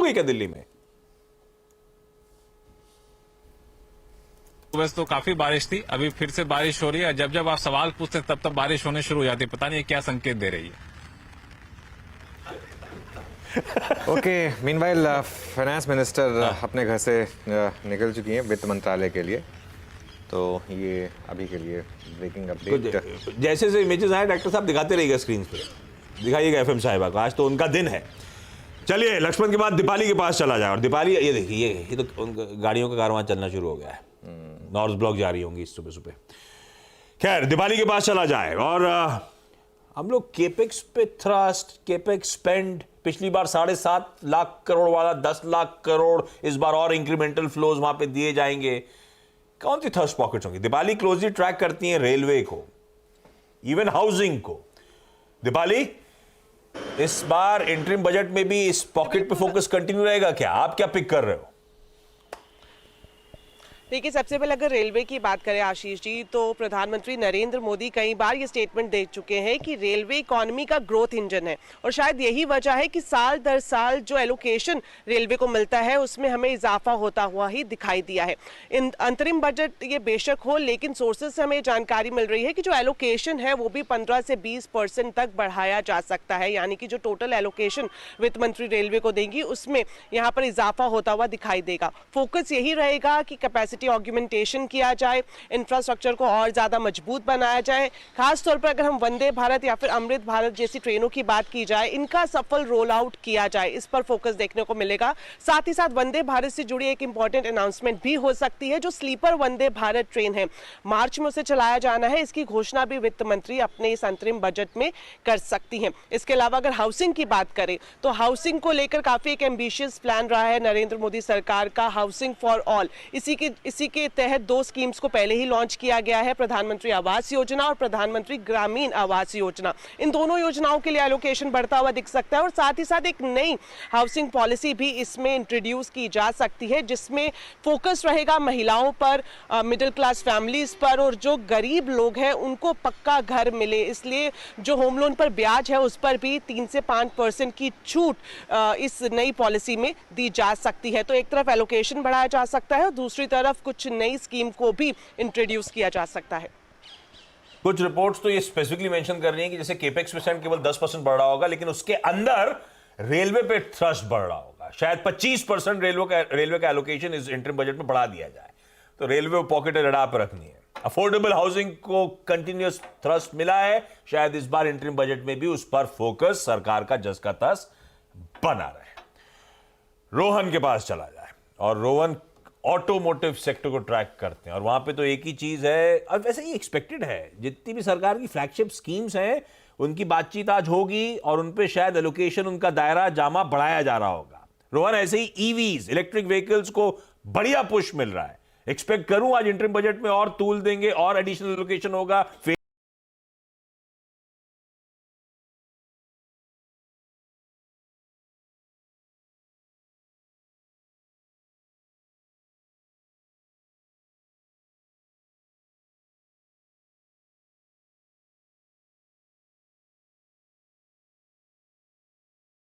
हुई क्या दिल्ली में? सुबह तो काफी बारिश थी, अभी फिर से बारिश हो रही है। जब जब आप सवाल पूछते हैं तब तब बारिश होने शुरू हो जाती है। पता नहीं क्या संकेत दे रही है। ओके, मीनवाइल फाइनेंस मिनिस्टर अपने घर से निकल चुकी हैं वित्त मंत्रालय के लिए, तो ये अभी के लिए ब्रेकिंग अपडेट। जैसे जैसे इमेजेस आए डॉक्टर साहब दिखाते रहिएगा स्क्रीन पे, दिखाइएगा एफएम साहिबा को, आज तो उनका दिन है। चलिए लक्ष्मण के बाद दीपाली के पास चला जाए, और दीपाली ये देखिए, ये तो गाड़ियों का कारवां चलना शुरू हो गया है, नॉर्थ ब्लॉक जा रही होंगी इस सुबह सुबह। खैर दीपाली के पास चला जाए, और हम लोग केपेक्स पे थ्रस्ट, केपेक्स स्पेंड, पिछली बार 7.5 लाख करोड़ वाला 10 लाख करोड़, इस बार और इंक्रीमेंटल फ्लोज वहां पे दिए जाएंगे। कौन सी थर्स्ट पॉकेट्स होंगी? दीपाली क्लोजली ट्रैक करती हैं रेलवे को, इवन हाउसिंग को। दीपाली, इस बार इंटरिम बजट में भी इस पॉकेट पे फोकस कंटिन्यू रहेगा क्या? आप क्या पिक कर रहे हो? देखिए, सबसे पहले अगर रेलवे की बात करें आशीष जी, तो प्रधानमंत्री नरेंद्र मोदी कई बार ये स्टेटमेंट दे चुके हैं कि रेलवे इकोनॉमी का ग्रोथ इंजन है, और शायद यही वजह है कि साल दर साल जो एलोकेशन रेलवे को मिलता है उसमें हमें इजाफा होता हुआ ही दिखाई दिया है। इन अंतरिम बजट ये बेशक हो, लेकिन सोर्सेज से हमें जानकारी मिल रही है कि जो एलोकेशन है वो भी 15 से 20% तक बढ़ाया जा सकता है, यानी कि जो टोटल एलोकेशन वित्त मंत्री रेलवे को देंगी उसमें यहाँ पर इजाफा होता हुआ दिखाई देगा। फोकस यही रहेगा कि कैपेसिटी ऑग्यूमेंटेशन किया जाए, इंफ्रास्ट्रक्चर को और ज्यादा मजबूत बनाया जाए। खास तौर पर अगर हम वंदे भारत या फिर अमृत भारत जैसी ट्रेनों की बात की जाए, इनका सफल रोल आउट किया जाए, इस पर फोकस देखने को मिलेगा। साथ ही साथ वंदे भारत से जुड़ी एक इंपॉर्टेंट अनाउंसमेंट भी हो सकती है। जो स्लीपर वंदे भारत ट्रेन है, मार्च में उसे चलाया जाना है, इसकी घोषणा भी वित्त मंत्री अपने इस अंतरिम बजट में कर सकती हैं। इसके अलावा अगर हाउसिंग की बात करें तो हाउसिंग को लेकर काफी एक एम्बिशियस प्लान रहा है नरेंद्र मोदी सरकार का, हाउसिंग फॉर ऑल। इसी के तहत 2 स्कीम्स को पहले ही लॉन्च किया गया है, प्रधानमंत्री आवास योजना और प्रधानमंत्री ग्रामीण आवास योजना। इन दोनों योजनाओं के लिए एलोकेशन बढ़ता हुआ दिख सकता है, और साथ ही साथ एक नई हाउसिंग पॉलिसी भी इसमें इंट्रोड्यूस की जा सकती है, जिसमें फोकस रहेगा महिलाओं पर, मिडिल क्लास फैमिलीज पर, और जो गरीब लोग हैं उनको पक्का घर मिले। इसलिए जो होम लोन पर ब्याज है उस पर भी 3 से 5% की छूट इस नई पॉलिसी में दी जा सकती है। तो एक तरफ एलोकेशन बढ़ाया जा सकता है और दूसरी तरफ कुछ नई स्कीम को भी इंट्रोड्यूस किया जा सकता है। कुछ रिपोर्ट्स तो ये स्पेसिफिकली मेंशन कर रही हैं कि जैसे केपेक्स परसेंट केवल 10% बढ़ रहा होगा, लेकिन उसके अंदर रेलवे पे थ्रस्ट बढ़ रहा होगा। शायद 25% रेलवे का एलोकेशन इस इंटरिम बजट में बढ़ा दिया जाए, तो रेलवे पॉकेट लड़ा पर रखनी है। अफोर्डेबल हाउसिंग को कंटिन्यूअस थ्रस्ट मिला है, शायद इस बार इंटरिम बजट में भी उस पर फोकस सरकार का जस का तस बना रहे। रोहन के पास चला जाए, और रोहन ऑटोमोटिव सेक्टर को ट्रैक करते हैं, और वहां पे तो एक ही चीज है, और वैसे ही एक्सपेक्टेड है, जितनी भी सरकार की फ्लैगशिप स्कीम्स हैं उनकी बातचीत आज होगी, और उन पे शायद एलोकेशन, उनका दायरा जामा बढ़ाया जा रहा होगा। रोहन, ऐसे ही ईवीज, इलेक्ट्रिक व्हीकल्स को बढ़िया पुश मिल रहा है। एक्सपेक्ट करूं आज इंटरिम बजट में और तूल देंगे और एडिशनल एलोकेशन होगा।